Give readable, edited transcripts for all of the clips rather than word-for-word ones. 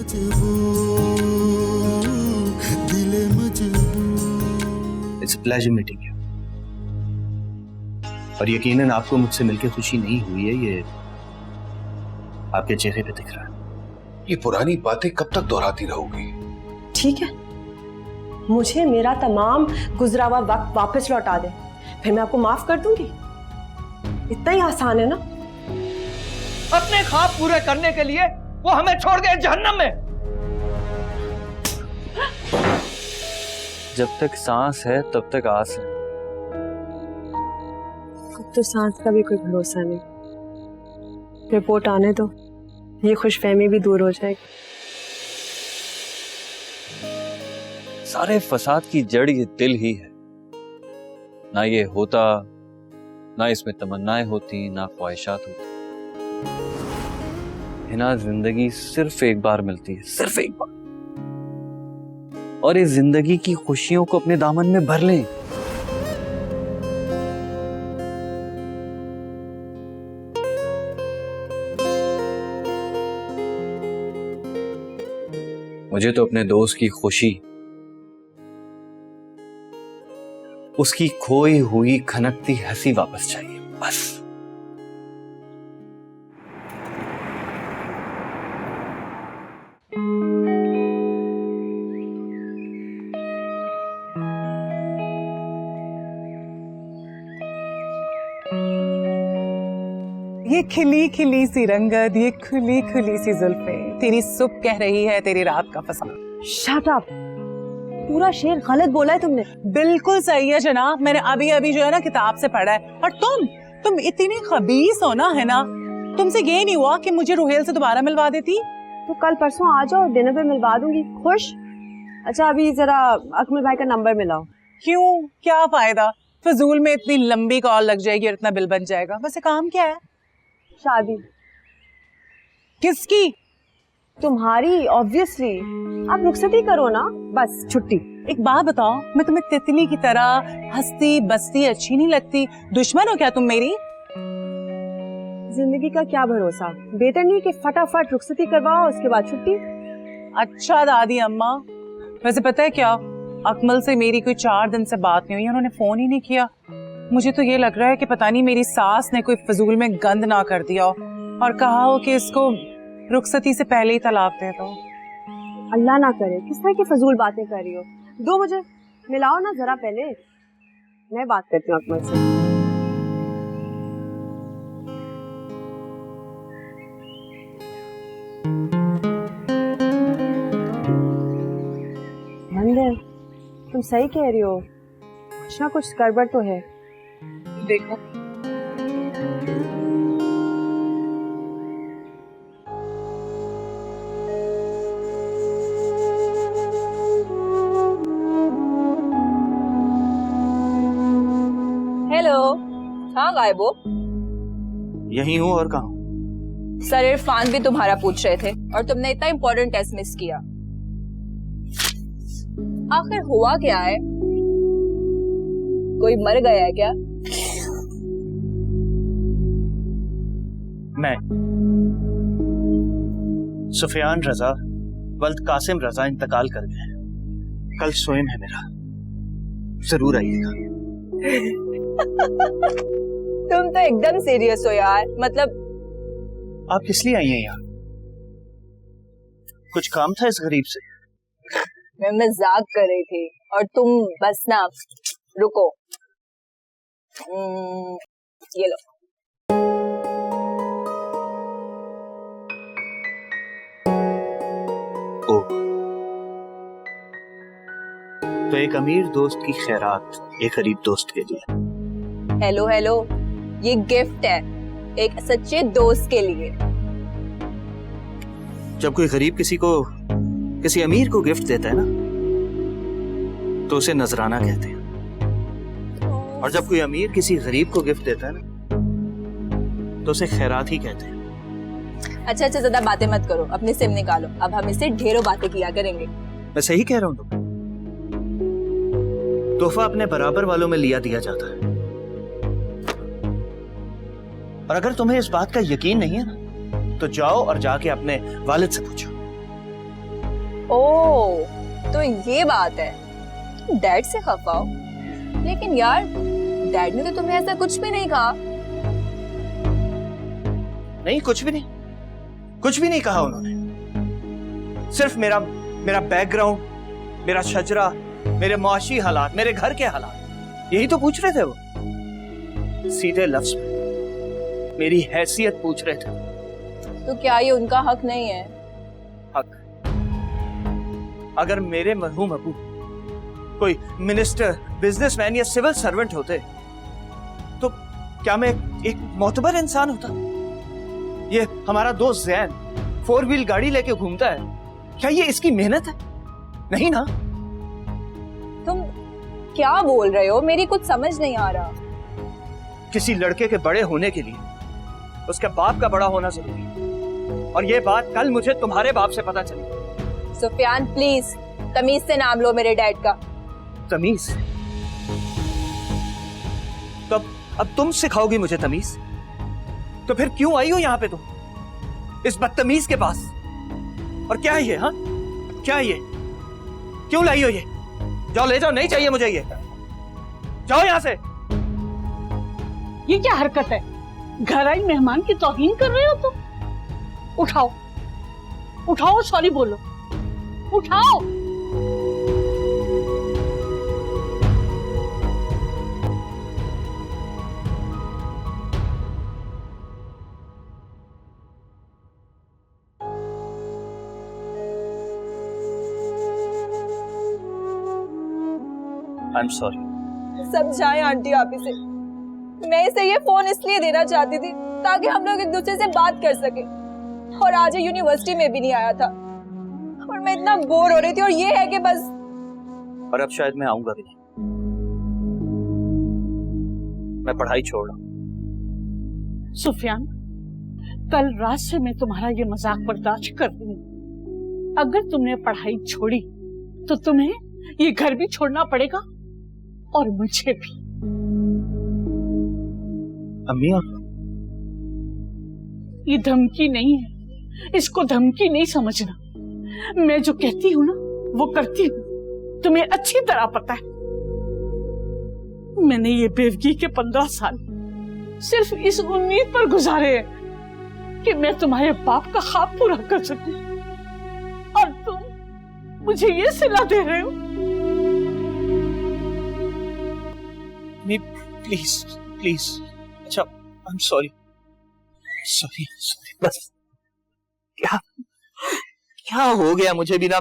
It's a pleasure meeting you. और यकीनन आपको मुझसे मिलकर खुशी नहीं हुई है, ये आपके चेहरे पे दिख रहा है। ये पुरानी बातें कब तक दोहराती रहोगी? ठीक है, मुझे मेरा तमाम गुजरा हुआ वक्त वापस लौटा दे, फिर मैं आपको माफ कर दूंगी। इतना ही आसान है ना? अपने ख्वाब पूरे करने के लिए वो हमें छोड़ गए जहन्नम में। जब तक सांस है तब तक आस है। अब तो सांस का भी कोई भरोसा नहीं। रिपोर्ट आने दो, ये खुशफहमी भी दूर हो जाएगी। सारे फसाद की जड़ ये दिल ही है। ना ये होता, ना इसमें तमन्नाएं होती, ना ख्वाहिशात होती। हिना, जिंदगी सिर्फ एक बार मिलती है, सिर्फ एक बार, और इस जिंदगी की खुशियों को अपने दामन में भर लें। मुझे तो अपने दोस्त की खुशी, उसकी खोई हुई खनकती हंसी वापस चाहिए, बस। ये खिली खिली सी रंगत, ये खुली खुली सी जुल्फें, तेरी सुबह कह रही है तेरी रात का फसाद। शट अप, पूरा शेर गलत बोला है तुमने। बिल्कुल सही है जनाब, मैंने अभी अभी जो है ना किताब से पढ़ा है। और तुम इतनी खबीस हो ना, है ना? तुमसे ये नहीं हुआ कि मुझे रुहेल से दोबारा मिलवा देती? तो कल परसों आ जाओ, डिनर पे मिलवा दूंगी। खुश? अच्छा, अभी जरा अकमल भाई का नंबर मिलाओ। क्यों, क्या फायदा? फजूल में इतनी लंबी कॉल लग जाएगी और इतना बिल बन जाएगा। वैसे काम क्या है? शादी। किसकी? तुम्हारी, ऑब्वियसली। आप रुखसती करो ना, बस छुट्टी। एक बात बताओ, मैं तुम्हें तितली की तरह हंसती बसती अच्छी नहीं लगती? दुश्मन हो क्या तुम मेरी? जिंदगी का क्या भरोसा, बेहतर नहीं कि फटाफट रुखसती करवाओ, उसके बाद छुट्टी। अच्छा दादी अम्मा, वैसे पता है क्या, अकमल से मेरी कोई 4 दिन से बात नहीं हुई, उन्होंने फोन ही नहीं किया। मुझे तो ये लग रहा है कि पता नहीं मेरी सास ने कोई फजूल में गंद ना कर दिया हो और कहा हो कि इसको रुखसती से पहले ही तलाक दे दो। अल्लाह ना करे, किस तरह की फजूल बातें कर रही हो। दो मुझे मिलाओ ना जरा, पहले मैं बात करती हूँ अकमल से। मंदिर, तुम सही कह रही हो, कुछ ना कुछ गड़बड़ तो है। देखो हेलो। हाँ गायब हो? यही हूँ, और कहाँ? सर इरफान भी तुम्हारा पूछ रहे थे और तुमने इतना इम्पोर्टेंट टेस्ट मिस किया। आखिर हुआ क्या है? कोई मर गया है क्या? मैं सुफियान रजा वल्द कासिम रजा इंतकाल कर गए। कल सोएम है मेरा, जरूर आइएगा। तुम तो एकदम सीरियस हो यार। मतलब आप किस लिए आई हैं यहाँ? कुछ काम था इस गरीब से? मैं मजाक कर रही थी और तुम बस ना रुको। ये लो। ओ, तो एक अमीर दोस्त की खैरात एक गरीब दोस्त के लिए। हेलो हेलो, ये गिफ्ट है एक सच्चे दोस्त के लिए। जब कोई गरीब किसी अमीर को गिफ्ट देता है ना, तो उसे नजराना कहते हैं, और जब कोई अमीर किसी गरीब को गिफ्ट देता है ना, तो उसे खैरात ही कहते हैं। अच्छा ज्यादा बातें मत करो, अपनी सिम निकालो, अब हम इससे ढेरों बातें किया करेंगे। मैं सही कह रहा हूँ? तोहफा अपने बराबर वालों में लिया दिया जाता है, और अगर तुम्हें इस बात का यकीन नहीं है ना, तो जाओ और जाके अपने वालिद से पूछो। ओ, तो ये बात है, तुम डैड से खफा हो। लेकिन यार, डैड ने तो तुम्हें ऐसा कुछ भी नहीं कहा। नहीं, कुछ भी नहीं कहा उन्होंने। सिर्फ मेरा बैकग्राउंड, मेरा शजरा, मेरे मुआशी हालात, मेरे घर के हालात, यही तो पूछ रहे थे वो। सीधे लफ्ज में मेरी हैसियत पूछ रहे थे। तो क्या ये उनका हक नहीं है? हक? अगर मेरे मरहूम अबू कोई मिनिस्टर, बिजनेसमैन या सिविल सर्वेंट होते तो क्या मैं एक मोतबर इंसान होता? ये हमारा दोस्त जैन 4 व्हील गाड़ी लेके घूमता है, क्या ये इसकी मेहनत है? नहीं ना। तुम क्या बोल रहे हो? मेरी कुछ समझ नहीं आ रहा। किसी लड़के के बड़े होने के लिए उसके बाप का बड़ा होना जरूरी है, और ये बात कल मुझे तुम्हारे बाप से पता चली। सुफियान, प्लीज तमीज से नाम लो मेरे डैड का। तमीज? तो अब तुम सिखाओगी मुझे तमीज? तो फिर क्यों आई हो यहाँ पे तुम, इस बदतमीज के पास? और क्या है ये? हाँ, क्या है ये? क्यों लाई हो ये? जाओ ले जाओ, नहीं चाहिए मुझे ये। जाओ यहाँ से। ये क्या हरकत है? घर आई मेहमान की तौहीन कर रहे हो तुम? उठाओ, सॉरी बोलो, उठाओ। I am sorry. समझाएं आंटी आप इसे। मैं इसे ये फोन इसलिए देना चाहती थी ताकि हम लोग एक दूसरे से बात कर सके, और आज ये यूनिवर्सिटी में भी नहीं आया था और मैं इतना बोर हो रही थी, और ये है कि बस। और अब शायद मैं आऊंगा भी नहीं। मैं पढ़ाई छोड़ रहा हूं। सुफियान, कल रात से मैं तुम्हारा ये मजाक बर्दाश्त कर रही हूँ। अगर तुमने पढ़ाई छोड़ी तो तुम्हें ये घर भी छोड़ना पड़ेगा, और मुझे भी। अम्मी, ये धमकी नहीं है, इसको धमकी नहीं समझना। मैं जो कहती हूँ ना वो करती हूँ, तुम्हें अच्छी तरह पता है। मैंने ये बेवगी के 15 साल सिर्फ इस उम्मीद पर गुजारे हैं कि मैं तुम्हारे बाप का ख्वाब पूरा कर सकूं, और तुम मुझे ये सिला दे रहे हो। प्लीज। अच्छा, आई एम सॉरी। बस। क्या हो गया मुझे भी ना?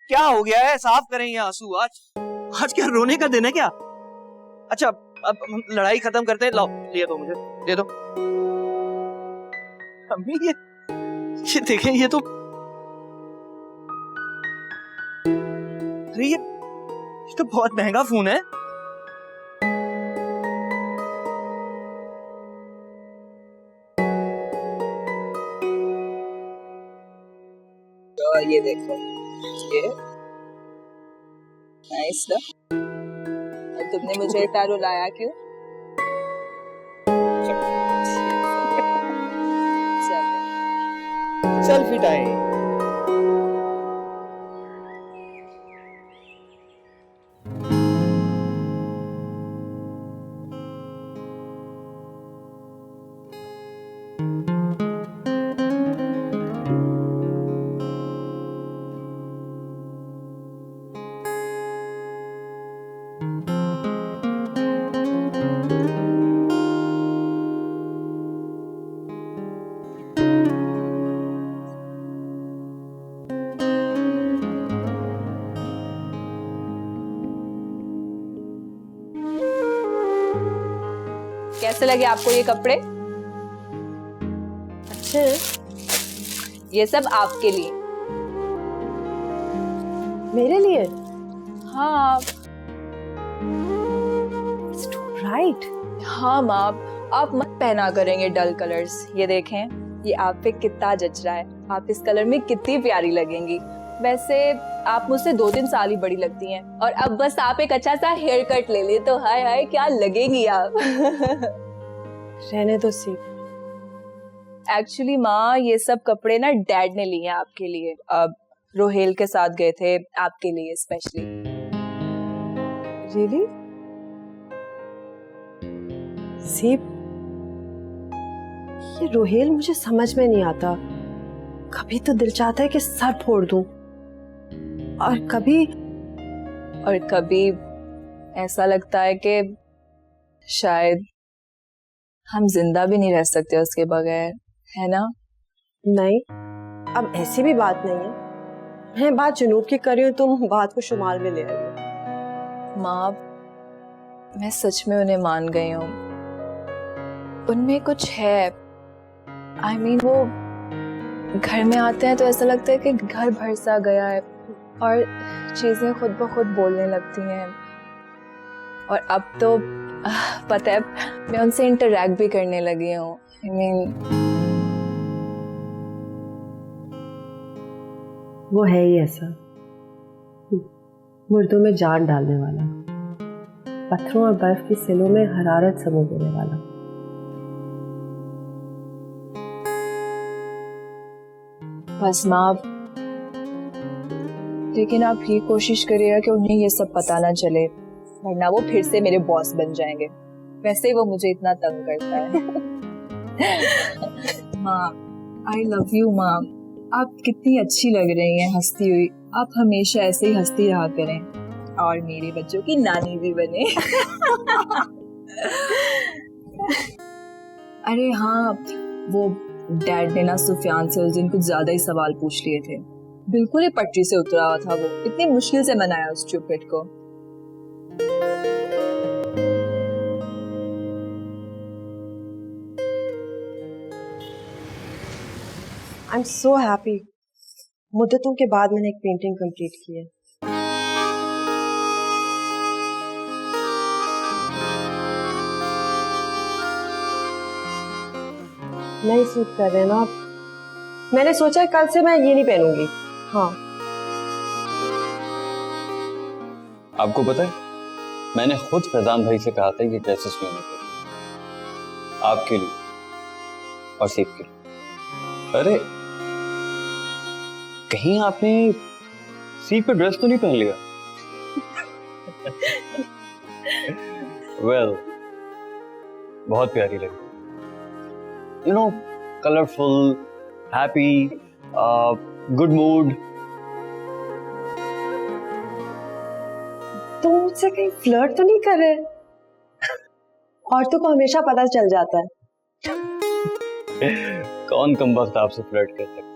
क्या हो गया है? साफ करें ये आंसू। आज क्या रोने का दिन है क्या? अच्छा, अब हम लड़ाई खत्म करते हैं। लाओ, ये दो मुझे, दे दो। अम्मी, ये देखें, ये तो अरे ये तो बहुत महंगा फोन है। ये देखो, ये नाइस ना। और तुमने मुझे इतना रुलाया क्यों? Selfie time. कैसे लगे आपको ये कपड़े? अच्छे। ये सब आपके लिए। मेरे लिए? हाँ। राइट। हाँ माँ, आप मत पहना करेंगे डल कलर्स। ये देखें, ये आप पे कितना जच रहा है। आप इस कलर में कितनी प्यारी लगेंगी। वैसे आप मुझसे 2-3 साल ही बड़ी लगती हैं, और अब बस आप एक अच्छा सा हेयर कट ले ले तो हाय हाय क्या लगेगी आप। रहने दो सी। एक्चुअली माँ, ये सब कपड़े ना डैड ने लिए हैं आपके लिए। अब रोहेल के साथ गए थे आपके लिए स्पेशली। रियली? सीप, ये रोहेल मुझे समझ में नहीं आता। कभी तो दिल चाहता है कि सर फोड़ दूं, और कभी ऐसा लगता है कि शायद हम जिंदा भी नहीं रह सकते उसके बगैर, है ना? नहीं, अब ऐसी भी बात नहीं है। मैं बात जनूब की कर रही हूँ, तुम बात को शुमाल में ले आई हो। माँ, मैं सच में उन्हें मान गई हूँ। उनमें कुछ है। I mean, वो घर में आते हैं तो ऐसा लगता है कि घर भर सा गया है और चीजें खुद ब खुद बोलने लगती हैं। और अब तो पता है, मैं उनसे इंटरैक्ट भी करने लगी हूँ। I mean, वो है ही ऐसा, मुर्दों में जान डालने वाला, पत्थरों और बर्फ की सिलों में हरारत समो देने वाला। बस माँ, लेकिन आप ये कोशिश करिएगा कि उन्हें ये सब पता ना चले, वरना वो फिर से मेरे बॉस बन जाएंगे। वैसे ही वो मुझे इतना तंग करता है। माँ, आई लव यू माँ। आप कितनी अच्छी लग रही हैं हंसती हुई। आप हमेशा ऐसे ही हंसती रहा करें और मेरे बच्चों की नानी भी बने। अरे हाँ, वो डैड ने ना सुफियान से उस दिन कुछ ज्यादा ही सवाल पूछ लिए थे। बिल्कुल ही पटरी से उतरा हुआ था वो। इतनी मुश्किल से मनाया उस स्टूपिड को। I am so happy. मुद्दतों के बाद मैंने एक पेंटिंग कंप्लीट की है। नहीं सूट कर रहे ना आप? मैंने सोचा कल से मैं ये नहीं पहनूंगी। हाँ, आपको पता है, मैंने खुद फैजान भाई से कहा था ये ड्रेसेस लेने के लिए, आपके लिए और सीप के लिए। अरे कहीं आपने सीप पे ड्रेस तो नहीं पहन लिया? वेल, बहुत प्यारी लगी। You know, colourful, happy, good mood. तुम मुझसे कहीं फ्लर्ट तो नहीं कर रहे? औरतों को हमेशा पता चल जाता है। कौन कमबख्त आपसे फ्लर्ट कर सकता है?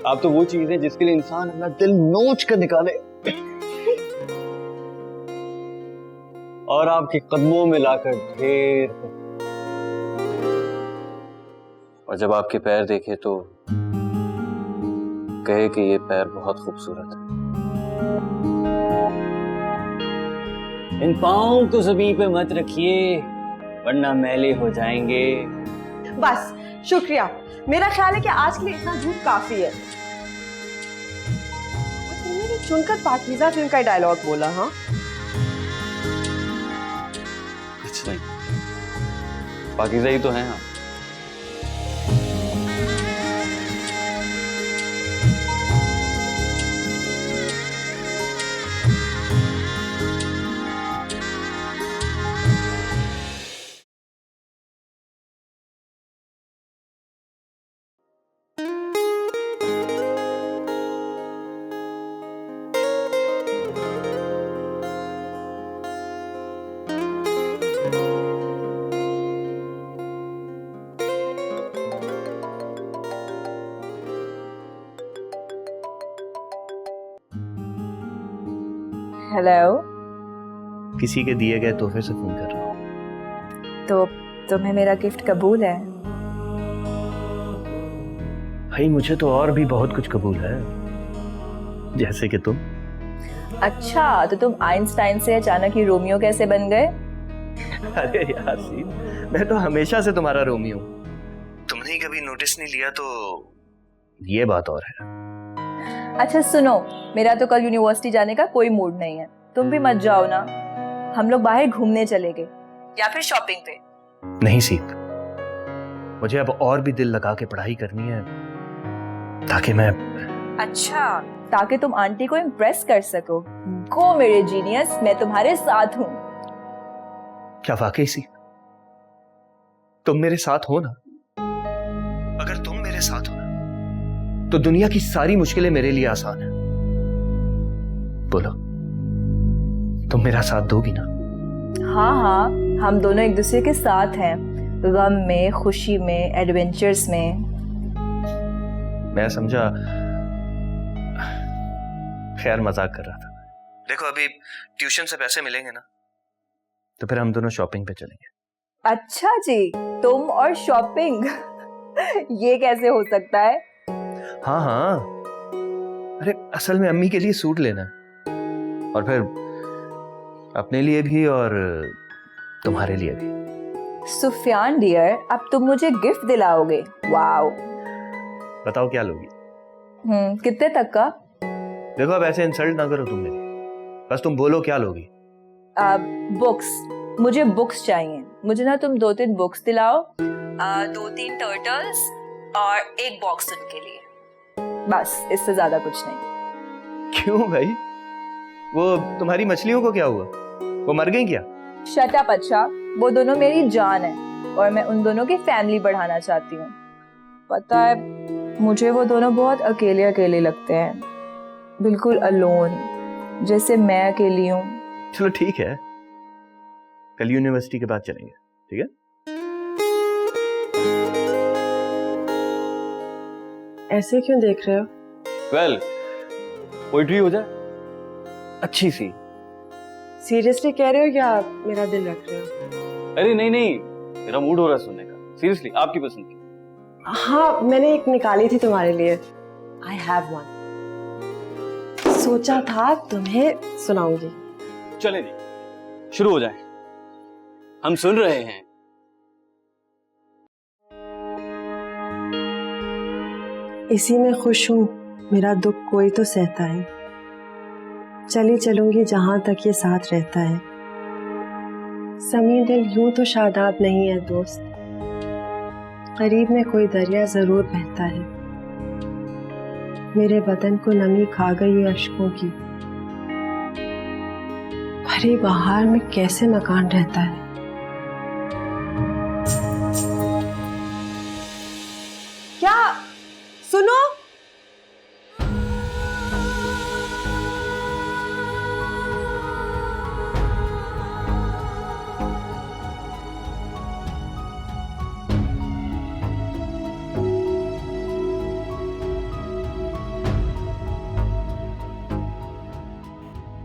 आप तो वो चीज है जिसके लिए इंसान अपना दिल नोच कर निकाले और आपके कदमों में लाकर ढेर। और जब आपके पैर देखे तो कहे कि ये पैर बहुत खूबसूरत है। इन पाँव को जमीन पे मत रखिए वरना मैले हो जाएंगे। बस, शुक्रिया। मेरा ख्याल है कि आज के लिए इतना झूठ काफी है। तुमने चुनकर पाकीज़ा फिल्म का डायलॉग बोला। हाँ, कुछ नहीं, पाकीज़ा ही तो है। हाँ, हेलो, किसी के दिए गए तोहफे से फोन कर रहा हूँ। तो तुम्हें मेरा गिफ्ट कबूल है? भाई मुझे तो और भी बहुत कुछ कबूल है, जैसे कि तुम। अच्छा, तो तुम आइंस्टाइन से अचानक ही रोमियो कैसे बन गए? अरे यार सी, मैं तो हमेशा से तुम्हारा रोमियो हूँ। तुमने ही कभी नोटिस नहीं लिया तो ये बात और है। अच्छा सुनो, मेरा तो कल यूनिवर्सिटी जाने का कोई मूड नहीं है। तुम भी मत जाओ ना, हम लोग बाहर घूमने चलेंगे या फिर शॉपिंग पे। नहीं सीप, मुझे अब और भी दिल लगा के पढ़ाई करनी है ताकि मैं अच्छा, ताकि तुम आंटी को इम्प्रेस कर सको। गो मेरे जीनियस, मैं तुम्हारे साथ हूँ। क्या वाकई सी तुम मेरे साथ हो ना? अगर तुम मेरे साथ हो ना तो दुनिया की सारी मुश्किलें मेरे लिए आसान है। बोलो, तुम मेरा साथ दोगी ना? हाँ हाँ, हम दोनों एक दूसरे के साथ हैं, गम में, खुशी में, एडवेंचर्स में। मैं समझा खैर मजाक कर रहा था। देखो, अभी ट्यूशन से पैसे मिलेंगे ना तो फिर हम दोनों शॉपिंग पे चलेंगे। अच्छा जी, तुम और शॉपिंग ये कैसे हो सकता है? हाँ हाँ, अरे असल में अम्मी के लिए सूट लेना है और फिर अपने लिए भी और तुम्हारे लिए भी। सुफियान डियर, अब तुम मुझे गिफ्ट दिलाओगे? वाओ। बताओ क्या लोगी? कितने तक का? देखो, अब ऐसे इंसल्ट ना करो तुम मेरी, बस तुम बोलो क्या लोगी। बुक्स, मुझे बुक्स चाहिए। मुझे ना तुम 2-3 बुक्स दिलाओ, 2-3 टर्टल्स और एक बॉक्स उनके लिए, बस, इससे ज्यादा कुछ नहीं। क्यों भाई, वो तुम्हारी मछलियों को क्या हुआ? वो मर गई क्या? Shut up. अच्छा, वो दोनों मेरी जान है और मैं उन दोनों की फैमिली बढ़ाना चाहती हूँ। पता है, मुझे वो दोनों बहुत अकेले अकेले लगते हैं, बिल्कुल अलोन, जैसे मैं अकेली हूँ। चलो ठीक है, कल यूनिवर्सिटी के बाद चलेंगे, ठीक है? ऐसे क्यों देख रहे हो? वेल, पोइट्री हो जाए अच्छी सी। सीरियसली कह रहे हो या मेरा दिल रख रहे हो? अरे नहीं नहीं, मेरा मूड हो रहा है सुनने का। सीरियसली, आपकी पसंद की। हाँ, मैंने एक निकाली थी तुम्हारे लिए। I have one. सोचा था तुम्हें सुनाऊंगी। चले जी, शुरू हो जाए। हम सुन रहे हैं। इसी में खुश हूँ, मेरा दुख कोई तो सहता है। चली चलूंगी जहां तक ये साथ रहता है। समी दिल यूं तो शादाब नहीं है दोस्त, करीब में कोई दरिया जरूर बहता है। मेरे बदन को नमी खा गई अश्कों की, भरी बहार में कैसे मकान रहता है। क्या सुनो,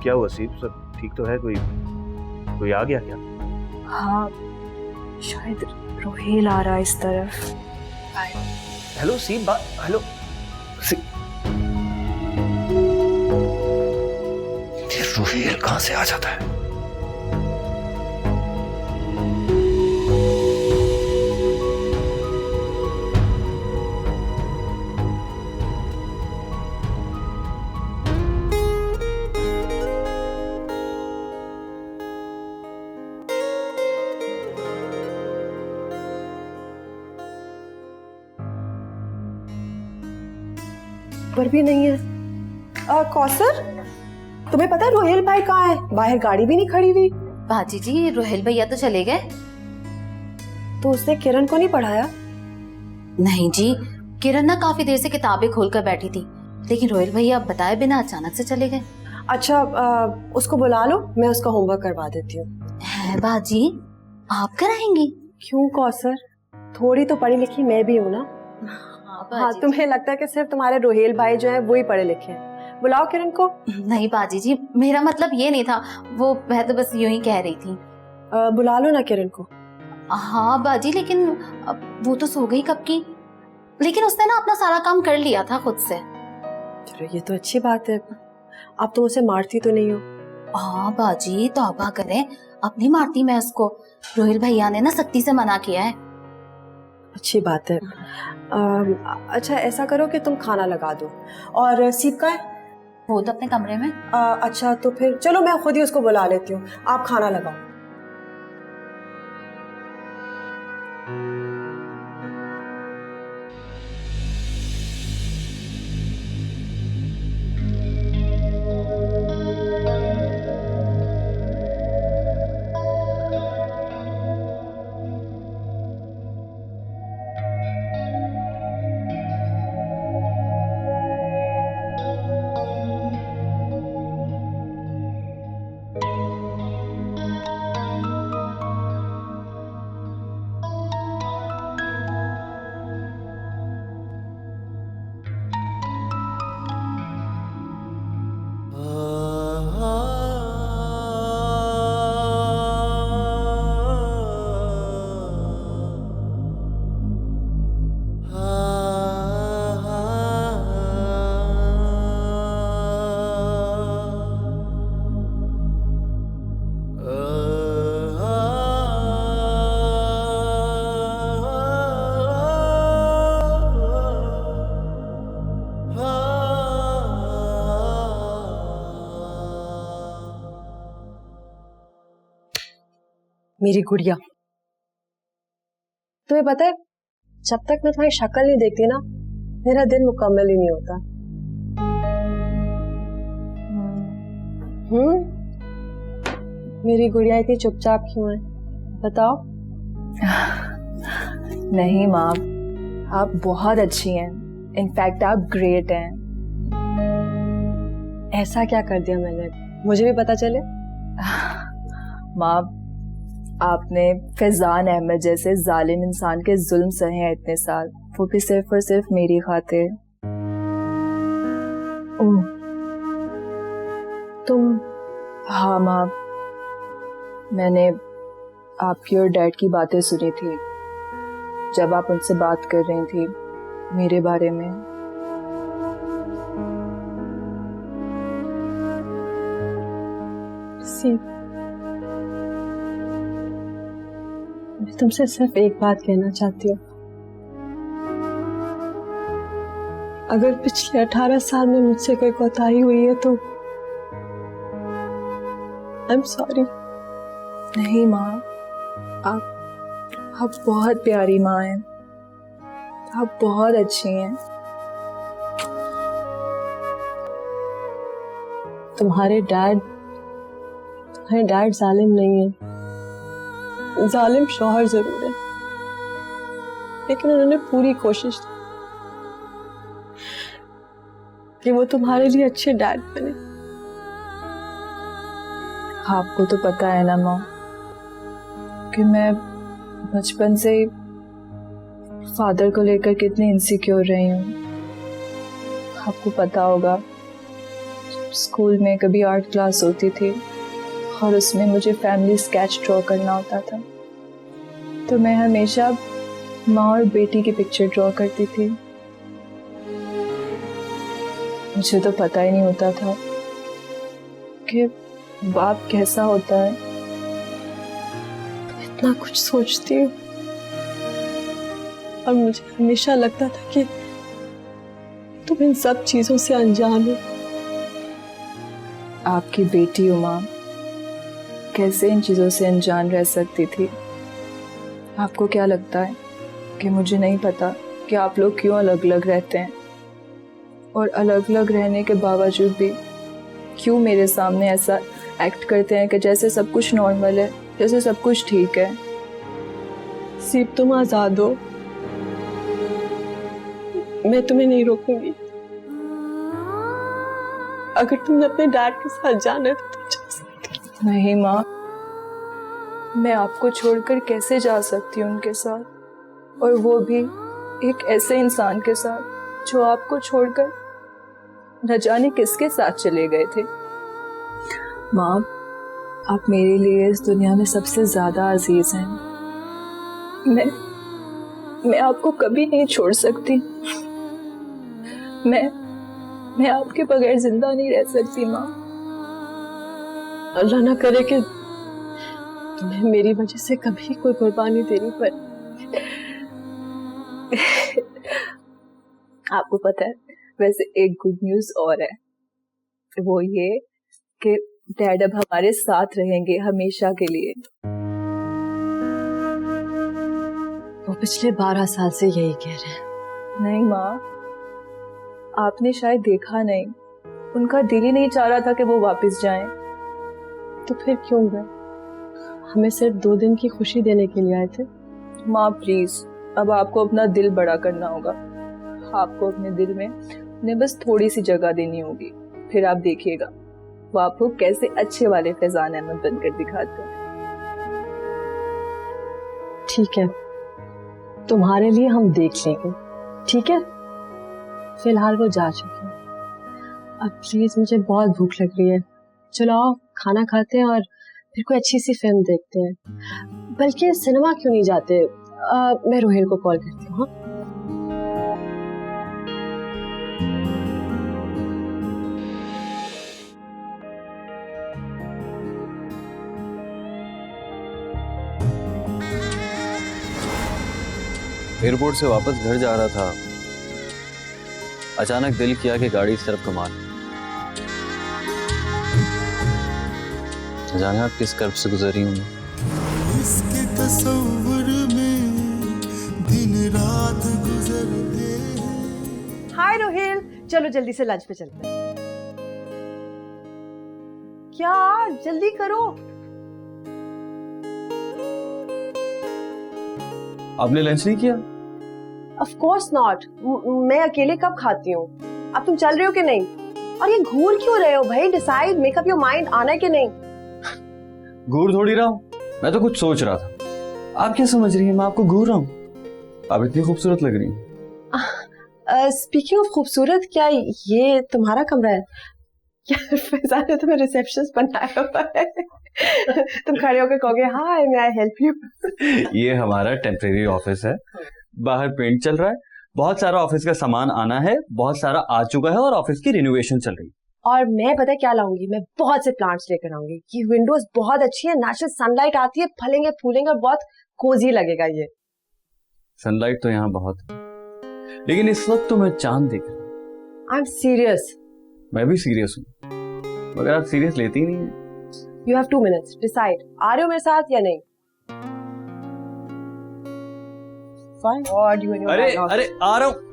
क्या हुआ सीप, सब ठीक तो है? कोई आ गया क्या? हाँ, शायद रोहेल आ रहा है इस तरफ। हेलो सीप, हेलो रोहेल कहां से आ जाता है? पर भी नहीं है। कौसर, तुम्हें पता है रोहेल भाई कहाँ है? बाहर गाड़ी भी नहीं खड़ी हुई। बाजी जी, रोहेल भैया तो चले गए। तो उसने किरण को नहीं पढ़ाया? नहीं जी, किरण ना काफी देर से किताबें खोलकर बैठी थी, लेकिन रोहेल भैया बताए बिना अचानक से चले गए। अच्छा, उसको बुला लो, मैं उसका होमवर्क करवा देती हूँ। है बाजी, आप कराएंगी? क्यों कौसर, थोड़ी तो पढ़ी लिखी मैं भी हूँ ना। हाँ, तुम्हें लगता है कि सिर्फ तुम्हारे रोहेल भाई जो है वो ही पढ़े लिखे हैं? बुलाओ किरण को। नहीं बाजी जी, मेरा मतलब ये नहीं था, वो मैं तो बस यूं ही कह रही थी। बुला लो ना किरण को। हाँ बाजी, लेकिन वो तो सो गई कब की। लेकिन उसने ना अपना सारा काम कर लिया था खुद से। चलो ये तो अच्छी बात है। अब तुम उसे मारती तो नहीं हो? हाँ बाजी, तौबा करें, अपनी मारती मैं उसको। रोहिल भैया ने ना सख्ती से मना किया है। अच्छी बात है। अच्छा ऐसा करो कि तुम खाना लगा दो। और सीप का है? वो तो अपने कमरे में। अच्छा तो फिर चलो मैं खुद ही उसको बुला लेती हूँ, आप खाना लगाओ। मेरी गुड़िया, तुम्हें पता है जब तक मैं तुम्हारी शक्ल नहीं देखती ना मेरा दिन मुकम्मल ही नहीं होता। मेरी गुड़िया इतनी चुपचाप क्यों है बताओ? नहीं माँ, आप बहुत अच्छी हैं, इनफैक्ट आप ग्रेट हैं। ऐसा क्या कर दिया मैंने, मुझे भी पता चले? माँ, आपने फैजान अहमद जैसे जालिम इंसान के जुल्म सहे हैं इतने साल, वो भी सिर्फ और सिर्फ मेरी खातिर। ओह, तुम? हाँ माँ, मैंने आपकी और डैड की बातें सुनी थी जब आप उनसे बात कर रही थी मेरे बारे में। मैं तुमसे सिर्फ एक बात कहना चाहती हूँ। अगर पिछले 18 साल में मुझसे कोई कोताही हुई है तो आई एम सॉरी। नहीं माँ, आप बहुत प्यारी माँ हैं, आप बहुत अच्छी हैं। तुम्हारे डैड जालिम नहीं है, जालिम शौहर जरूर है, लेकिन उन्होंने पूरी कोशिश की कि वो तुम्हारे लिए अच्छे डैड बने। आपको तो पता है ना माँ कि मैं बचपन से ही फादर को लेकर कितनी इनसिक्योर रही हूँ। आपको पता होगा स्कूल में कभी आर्ट क्लास होती थी और उसमें मुझे फैमिली स्केच ड्रॉ करना होता था, तो मैं हमेशा माँ और बेटी की पिक्चर ड्रॉ करती थी। मुझे तो पता ही नहीं होता था कि बाप कैसा होता है। इतना कुछ सोचती हूँ और मुझे हमेशा लगता था कि तुम इन सब चीजों से अनजान हो। आपकी बेटी उमा कैसे इन चीजों से अनजान रह सकती थी? आपको क्या लगता है कि मुझे नहीं पता कि आप लोग क्यों अलग अलग रहते हैं, और अलग अलग रहने के बावजूद भी क्यों मेरे सामने ऐसा एक्ट करते हैं कि जैसे सब कुछ नॉर्मल है, जैसे सब कुछ ठीक है? सीप, तुम आजाद हो, मैं तुम्हें नहीं रोकूंगी। अगर तुमने अपने डैड के साथ जाना है तो तुम जा सकती हो। नहीं माँ, मैं आपको छोड़कर कैसे जा सकती हूँ उनके साथ, और वो भी एक ऐसे इंसान के साथ जो आपको छोड़कर न जाने किसके साथ चले गए थे। माँ, आप मेरे लिए इस दुनिया में सबसे ज्यादा अजीज हैं। मैं आपको कभी नहीं छोड़ सकती। मैं आपके बगैर जिंदा नहीं रह सकती माँ। अल्लाह ना करे कि तुम्हें मेरी वजह से कभी कोई कुर्बानी देनी पड़े। आपको पता है, वैसे एक गुड न्यूज और है, वो ये कि डैड अब हमारे साथ रहेंगे हमेशा के लिए। वो पिछले 12 साल से यही कह रहे हैं। नहीं माँ, आपने शायद देखा नहीं, उनका दिल ही नहीं चाह रहा था कि वो वापस जाएं। तो फिर क्यों गए? हमें सिर्फ 2 दिन की खुशी देने के लिए आए थे। माँ प्लीज, अब आपको अपना दिल बड़ा करना होगा। आपको अपने दिल में उन्हें बस थोड़ी सी जगह देनी होगी, फिर आप देखिएगा वो आपको कैसे अच्छे वाले फैजान अहमद बनकर दिखाते हैं। ठीक है, तुम्हारे लिए हम देख लेंगे, ठीक है? फिलहाल वो जा चुके हैं। अब प्लीज, मुझे बहुत भूख लग रही है, चलो आओ खाना खाते हैं और फिर कोई अच्छी सी फिल्म देखते हैं। बल्कि सिनेमा क्यों नहीं जाते? मैं रोहिल को कॉल करती हूँ। हाँ, एयरपोर्ट से वापस घर जा रहा था, अचानक दिल किया कि गाड़ी इस तरफ कमा। जाने आप किस कर्ब से गुजरी हूँ। जिसके तस्वुर में दिन रात गुजरते हैं। हाय रोहिल, चलो जल्दी से लंच पे चलते हैं। क्या, जल्दी करो। आपने लंच नहीं किया? ऑफ कोर्स नॉट, मैं अकेले कब खाती हूँ। अब तुम चल रहे हो कि नहीं? और ये घूर क्यों रहे हो भाई? Decide, make up your mind, आना है कि नहीं? घूर थोड़ी रहा हूँ, मैं तो कुछ सोच रहा था। आप क्या समझ रही हैं मैं आपको घूर रहा हूँ? आप इतनी खूबसूरत लग रही हैं। स्पीकिंग ऑफ खूबसूरत, क्या ये तुम्हारा कमरा है? क्या फैजान ने तुम्हें रिसेप्शनिस्ट बनाया हुआ है? तुम खड़े होकर कहोगे हाय मे आई हेल्प यू? ये हमारा टेम्परेरी ऑफिस है, बाहर पेंट चल रहा है, बहुत सारा ऑफिस का सामान आना है, बहुत सारा आ चुका है और ऑफिस की रिनोवेशन चल रही है। और मैं पता है क्या लाऊंगी? मैं बहुत से प्लांट्स लेकर आऊंगी। ये विंडोज बहुत अच्छी है, नेचुरल सनलाइट आती है, फलेंगे फूलेंगे और बहुत कोजी लगेगा ये। सनलाइट तो यहाँ बहुत है, लेकिन इस वक्त तो मैं चांद देख रहा हूँ। I am serious. मैं भी सीरियस हूँ, मगर आप सीरियस लेती ही नहीं है। यू हैव 2 minutes, डिसाइड, आ रहे हो मेरे साथ या नहीं? Fine. God, you and your अरे dialogue. अरे आ रहा हूँ।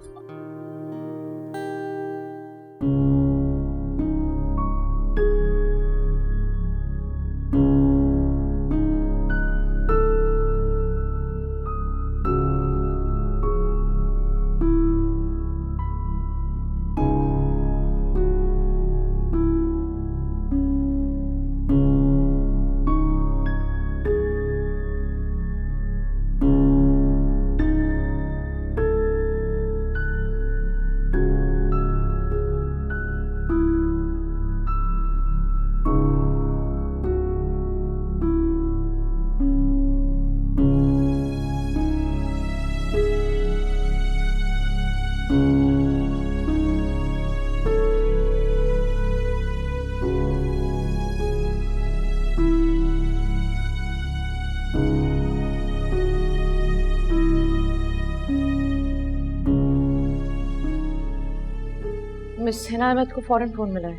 मिस हिना अहमद को फौरन फोन मिला है।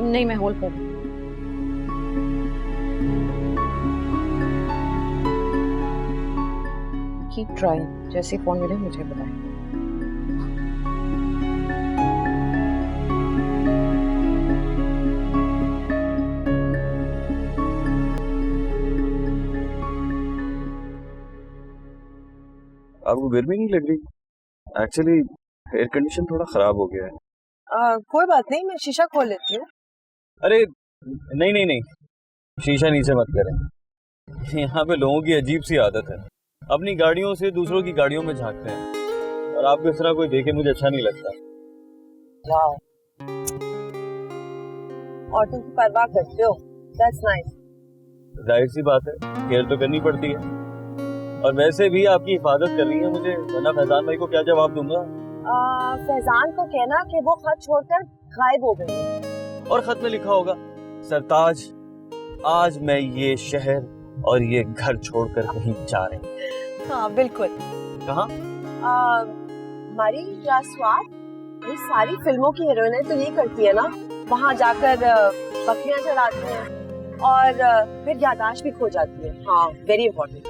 नहीं, मैं होल्ड पर हूँ। कीप ट्राइंग, जैसे फोन मिले मुझे बताएं। आपको गर्मी नहीं लग रही? एक्चुअली एयर कंडीशन थोड़ा खराब हो गया है। कोई बात नहीं, मैं शीशा खोल लेती हूँ। अरे नहीं नहीं नहीं, शीशा नीचे मत करें। यहाँ पे लोगों की अजीब सी आदत है, अपनी गाड़ियों से दूसरों की गाड़ियों में झांकते हैं, और आपको इस तरह कोई देखे मुझे अच्छा नहीं लगता। वाओ, और तुम परवाह करते हो, दैट्स नाइस। जाहिर सी बात है, केयर तो करनी पड़ती है, और वैसे भी आपकी हिफाजत करनी है मुझे, वरना फैजान भाई को क्या जवाब दूंगा? फैजान को कहना कि वो खत छोड़कर गायब हो गई। और खत में लिखा होगा, सरताज आज मैं ये शहर और ये घर छोड़कर कहीं जा रही हूँ। हाँ बिल्कुल। कहाँ? हमारी रास्वाद, ये सारी फिल्मों की हीरोइनें तो ये करती है ना, वहाँ जाकर बकरियां चढ़ाती हैं और फिर याददाश्त भी खो जाती है। हाँ, वेरी इंपॉर्टेंट।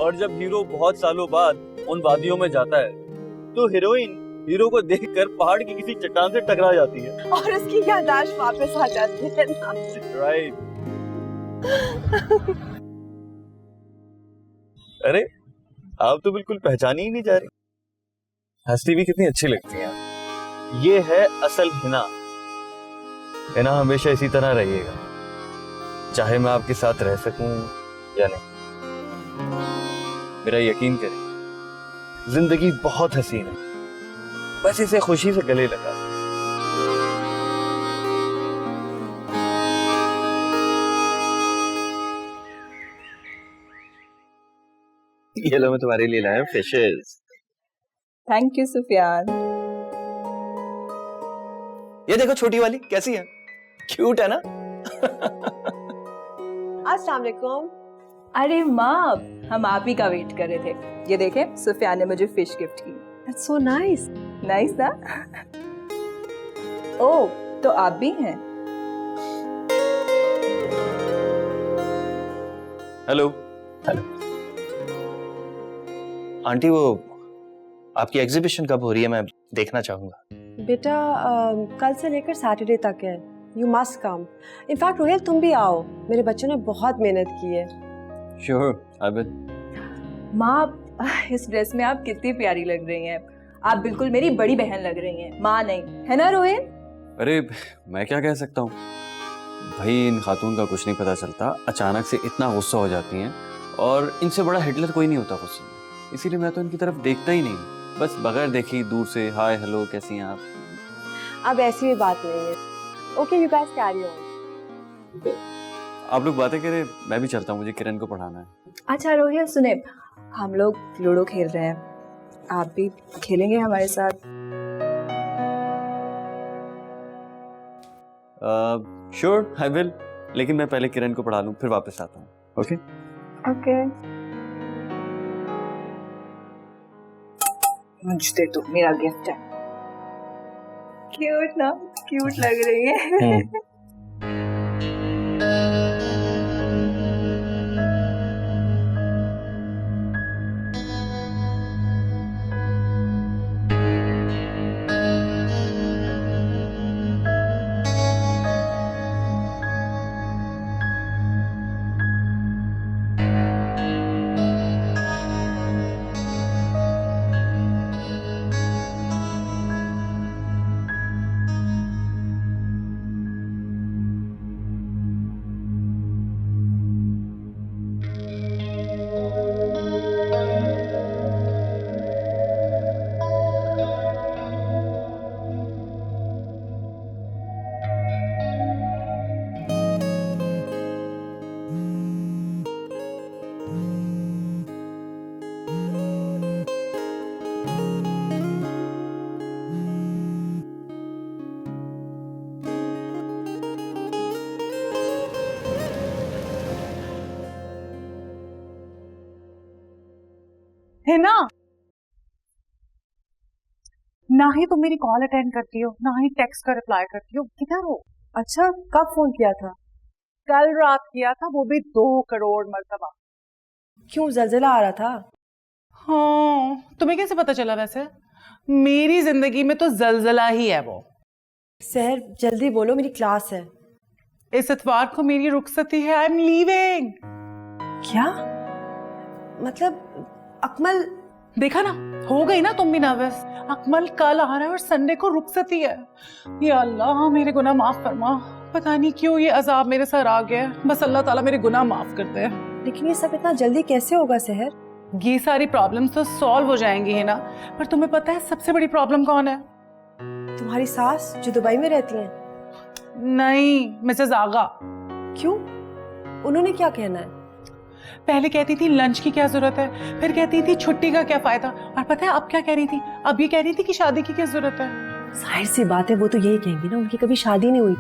और जब हीरो बहुत सालों बाद उन वादियों में जाता है तो हीरोइन हीरो को देखकर पहाड़ की किसी चट्टान से टकरा जाती है और उसकी याददाश्त वापस आ जाती है ना। राइट। अरे आप तो बिल्कुल पहचानी ही नहीं जा रही, हंसती भी कितनी अच्छी लगती है। ये है असल हिना। हिना हमेशा इसी तरह रहिएगा, चाहे मैं आपके साथ रह सकूं या नहीं। मेरा यकीन करें, जिंदगी बहुत हसीन है, बस इसे खुशी से गले लगा। ये लो, मैं तुम्हारे लिए लाया फिशेस। Thank you Sufiyan. ये देखो छोटी वाली कैसी है, क्यूट है ना? अस्सलाम वालेकुम। अरे माँ, हम आप ही का वेट कर रहे थे। ये देखें, सुफियान ने मुझे फिश गिफ्ट की। That's so nice. नाइस ना? ओह, तो आप भी हैं? हेलो। आंटी वो आपकी एग्जीबिशन कब हो रही है, मैं देखना चाहूंगा। बेटा कल से लेकर सैटरडे तक है, you must come. In fact Rohel तुम भी आओ, मेरे बच्चों ने बहुत मेहनत की है। Sure I will. माँ इस ड्रेस में आप कितनी प्यारी लग रही हैं। आप बिल्कुल मेरी बड़ी बहन लग रही हैं, माँ नहीं, है ना रोहित? अरे मैं क्या कह सकता हूँ भाई, इन खातून का कुछ नहीं पता चलता, अचानक से इतना गुस्सा हो जाती हैं और इनसे बड़ा हिटलर कोई नहीं होता गुस्से में, इसीलिए मैं तो इनकी तरफ देखता ही नहीं, बस बगैर देखी दूर से हाय हेलो कैसी हैं आप। अब ऐसी भी बात नहीं है। Okay you guys carry on. आप लोग बातें करें, मैं भी चलता हूँ, मुझे किरण को पढ़ाना है। अच्छा रोहित सुने, हम लोग लूडो खेल रहे हैं, आप भी खेलेंगे हमारे साथ? श्योर आई विल, लेकिन मैं पहले किरण को पढ़ा लूँ फिर वापस आता हूँ। Okay okay. मुझे दे दो, मेरा गिफ्ट है। क्यूट ना, क्यूट लग रही है। है ना ही तुम मेरी कॉल अटेंड करती हो, ना ही टेक्स्ट का रिप्लाई करती हो, किधर हो? अच्छा कब फोन किया था? कल रात किया था, वो भी 2 करोड़ मर्तबा। क्यों, जलजला आ रहा था? हाँ, तुम्हें कैसे पता चला? वैसे मेरी जिंदगी में तो जलजला ही है वो। सहर जल्दी बोलो, मेरी क्लास है। इस इतवार को मेरी रुखसती है, आई एम लीविंग। क्या मतलब? अकमल देखा ना, हो गई ना तुम भी नर्वस। अकमल कल आ रहा है और संडे को रुखसती है। या अल्लाह मेरे गुनाह माफ फरमा, पता नहीं क्यों ये अजाब मेरे सर आ गया, बस अल्लाह ताला मेरे गुनाह माफ करते हैं। लेकिन ये सब इतना जल्दी कैसे होगा सहर? ये सारी प्रॉब्लम्स तो सॉल्व हो जाएंगी है ना, पर तुम्हें पता है सबसे बड़ी प्रॉब्लम कौन है? तुम्हारी सास जो दुबई में रहती हैं? नहीं, मिसेस आगा। क्यों, उन्होंने क्या कहना है? पहले कहती थी लंच की क्या जरूरत है, फिर कहती थी छुट्टी का क्या फायदा, और पता है अब क्या कह रही थी? अब ये कह रही थी कि शादी की क्या जरूरत है। जाहिर सी बात है, वो तो यही कहेंगी ना, उनकी कभी शादी नहीं हुई।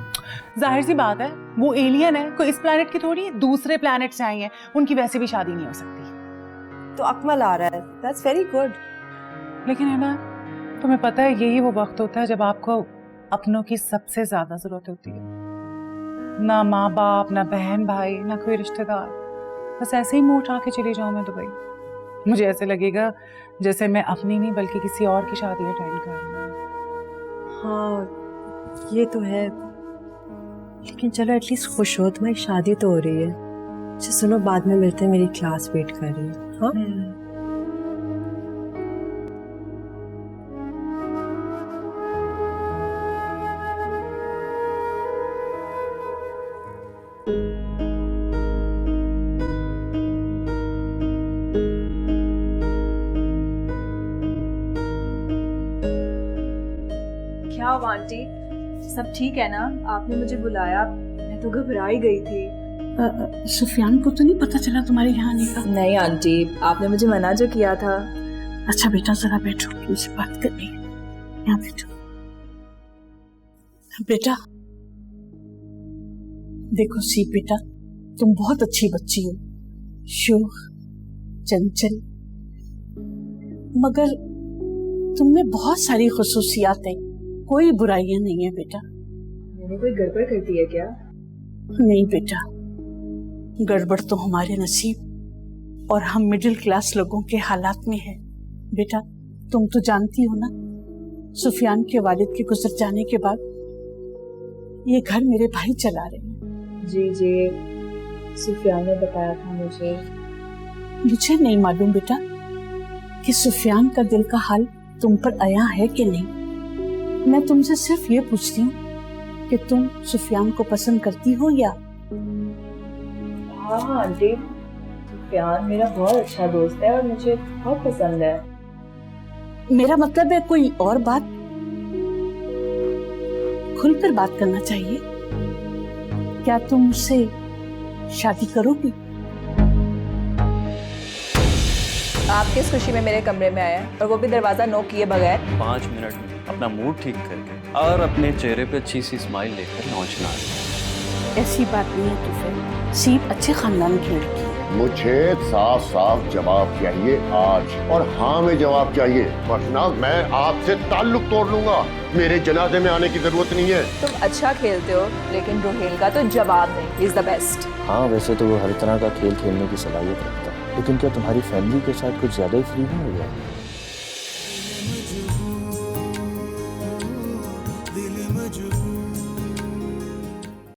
जाहिर सी बात है, वो एलियन है, कोई इस प्लेनेट की थोड़ी है, दूसरे प्लेनेट से आई है, उनकी वैसे भी शादी नहीं हो सकती। तो अकमल आ रहा है, दैट्स वेरी गुड। लेकिन है ना, तुम्हें पता है यही वो वक्त होता है जब आपको अपनों की सबसे ज्यादा जरूरत होती है। ना माँ बाप, ना बहन भाई, ना कोई रिश्तेदार, बस ऐसे ही मुंह उठा के चली जाऊं मैं दुबई। मुझे ऐसे लगेगा जैसे मैं अपनी नहीं बल्कि किसी और की शादी अटेंड कर रही हूँ। हाँ ये तो है, लेकिन चलो एटलीस्ट खुश हो, तुम्हारी शादी तो हो रही है। अच्छा सुनो, बाद में मिलते हैं, मेरी क्लास वेट कर रही है। हाँ क्या हुआ आंटी, सब ठीक है ना? आपने मुझे बुलाया, मैं तो घबरा ही गई थी। सुफियान को तो नहीं पता चला तुम्हारे यहाँ आने का? नहीं आंटी, आपने मुझे मना जो किया था। अच्छा बेटा जरा बैठो, मुझसे बात करनी है, यहाँ बैठो। बेटा देखो सी बेटा, तुम बहुत अच्छी बच्ची हो, शोख चंचल, मगर तुममें बहुत सारी खुसूसियात हैं, कोई बुराइयां नहीं है बेटा। मैंने कोई गड़बड़ कर दी है क्या? नहीं बेटा, गड़बड़ तो हमारे नसीब और हम मिडिल क्लास लोगों के हालात में है। बेटा तुम तो जानती हो ना, सुफियान के वालिद के गुजर जाने के बाद ये घर मेरे भाई चला रहे हैं। जी जी, सुफियान ने बताया था मुझे। मुझे नहीं मालूम बेटा कि सुफियान का दिल का हाल तुम पर आया है कि नहीं। मैं तुमसे सिर्फ ये पूछती हूँ कि तुम सुफियान को पसंद करती हो या? हाँ आंटी, सुफियान मेरा बहुत अच्छा दोस्त है और मुझे बहुत पसंद है। मेरा मतलब है कोई और बात, खुलकर बात करना चाहिए। क्या तुम उससे शादी करोगी? आप किस खुशी में मेरे कमरे में आए और वो भी दरवाजा नॉक किए बगैर? 5 मिनट में अपना मूड ठीक करके और अपने चेहरे पे अच्छी सी स्माइल लेकर पहुंचना है। ऐसी बात नहीं है तो फिर सीप अच्छे खानदान की लड़की है। मुझे साफ साफ जवाब चाहिए आज, और हाँ में जवाब चाहिए, वरना मैं आपसे ताल्लुक तोड़ लूंगा। मेरे जनाजे में आने की जरूरत नहीं है। तुम अच्छा खेलते हो लेकिन रोहेल का तो जवाब नहीं। Is the best. हाँ वैसे तो वो हर तरह का खेल खेलने की सलाहियत रखता है, लेकिन क्या तुम्हारी फैमिली के साथ कुछ ज्यादा ही फ्री नहीं हो गया?